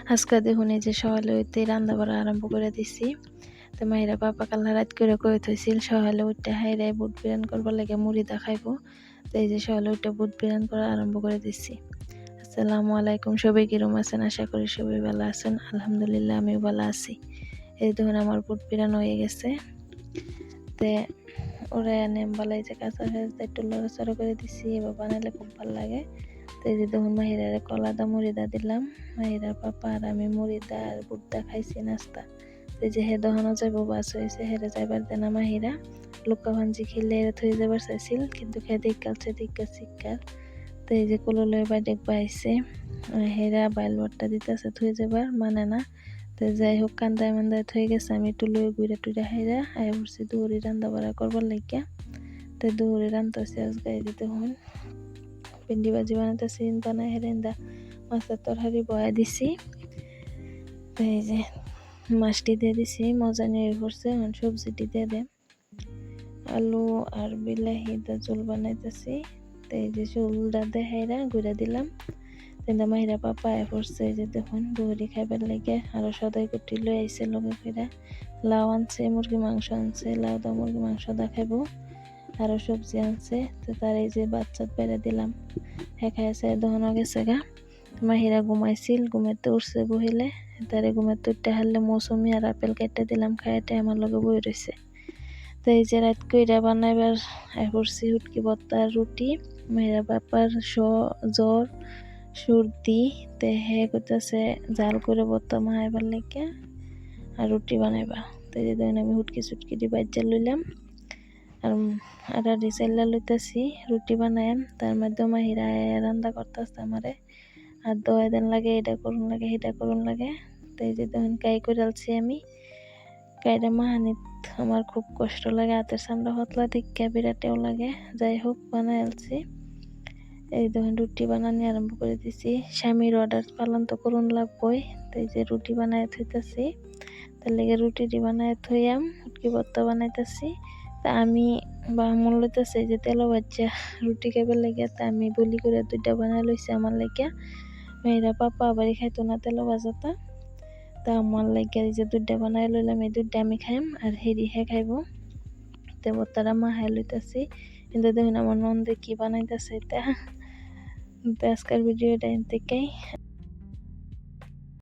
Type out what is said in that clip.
আজকে দেখুন এই যে সকালে উঠতে রান্না বাড়া আরম্ভ করে দিছি। তো মাহিরা পাপা কাল রাত করে কয়ে থইছিল সকালে উঠতে হাইরে বুট বিরান করবার লাগে মুড়ি দা খাইবো। তো এই যে সকালে উঠতে বুট বিরান করা আরম্ভ করে দিছি। আসসালামু আলাইকুম, সবাই কিরম আছেন? আশা করি সবাই ভালো আছেন। আলহামদুলিল্লাহ আমিও ভালো আছি। এই দেখুন আমার বুট বিরান হয়ে গেছে। তে ওরা এনে বালাই যে কাঁচা খেতে একটু লড়াচড়া করে দিছি, এবার বানাইলে খুব ভালো লাগে। তো এই যে দেখুন মাহিরারে কলাদা মুড়িদা দিলাম। মাহিরার পাপা আর আমি মুড়িদা আর বুটদা খাইছি নাস্তা। তো এই যে হে দহনও যাইব বাস হয়েছে, হেরে যাইবার দেনা মাহিরা লুকা ভাঞ্জি খেলে এরা থয়ে যাবার চাইছিল, কিন্তু খেয়ে দিকালছে দিকা শিকার। তো এই যে কললের বাইরে পাইছে হেরা বাইলবারটা দিতেছে থয়ে যাবার মানে না। তো যাই হোক কান্দায় মান্দায় থয়ে গেছে, আমি একটু লয়ে ঘুরে টুরে হাইরা আয়া পড়ছি দুহরি রান্না বাড়া করবার লাগিয়া। তো দুহরি রান্তাছি আজকে এই যে দেখুন পিন্ডি ভাজি বানাইতেছি, বানাই হেরেন্দা মাছের তরকারি বয়া দিছি। তো এই যে মাছটি দিয়ে দিছি, মজা নিয়ে পড়ছে। এখন সবজিটি দিয়ে দেয় আলু আর বিলাহি দা ঝোল বানাইতেছি। তো এই যে ঝোলটা দেখাইরা ঘুরে দিলাম। কিন্তু মাহিরা পাপা আয় পড়ছে, এই যে দেখুন দুহরি খাইবার লাগে আরো সদাই কুটি লই আইছে লগে ফিরা। লাউ আনছে, মুরগি মাংস আনছে, লাউ দা মুরগি মাংস দা খাইবো। আরো সবজি আনছে। তো তার এই যে বাচ্চা বেড়ে দিলাম, হ্যাঁ খাইছে দহন গেছে গা। মাহিরা ঘুমাইছিল, ঘুমাইতে উঠছে বহিলে। তারে ঘুমাইতে উঠতে হারলে মৌসুমি আর আপেল কেটে দিলাম, খাইতে আমার লগে বই রয়েছে। তো এই যে রাত কইরা বানাইবার করছি হুটকি ভর্তা রুটি। মাহিরা বাপার জ্বর সর্দি, তে হে করতেছে জাল করে ভর্তা মাহাইবার লেগে আর রুটি বানাইবা। তো এই যে আমি হুটকি চুটকি দিয়ে বাজ্যা লইলাম আর আটা ডিসাইলা লইতেছি রুটি বানায়াম। তার মধ্যে মাহিরা রান্না করতেছে আমারে আর দোয়া দেন লাগে, এটা করুন লাগে সেটা করুন লাগে। তো এই যে তখন কাই করে আলছি আমি, কাইটা মাহানিত আমার খুব কষ্ট লাগে, হাতের সামনে হতলা দিকে বিরাটেও লাগে। যাই হোক বানাই আলছি। এই ধরুন রুটি বানানি আরম্ভ করে দিছি, স্বামীর অর্ডার পালন তো করুন লাগবই। তো এই যে রুটি বানায় থইতেছি, তার লেগে রুটিটি বানায় থইয়াম, হুটকি ভর্তা বানাইতেছি। তা আমি বা মন লইতেছে যে তেল বাচ্চা রুটি খাইবার লেগে, তা আমি বলি করে দুইটা বানাই লইছি আমার লেগে। মেয়েরা পাপা আবারই খাইতো না তেল ভাজাটা, তা আমার লাগে এই যে দুধটা বানাই লইলাম, এই দুধটা আমি খাইম আর হেরি হে খাইব। তো ভর্তাটা মাহাই লইতেছি, কিন্তু দেখুন আমার নন্দে কি বানাইতেছে এটা। তো আজকের ভিডিওটা এর থেকেই।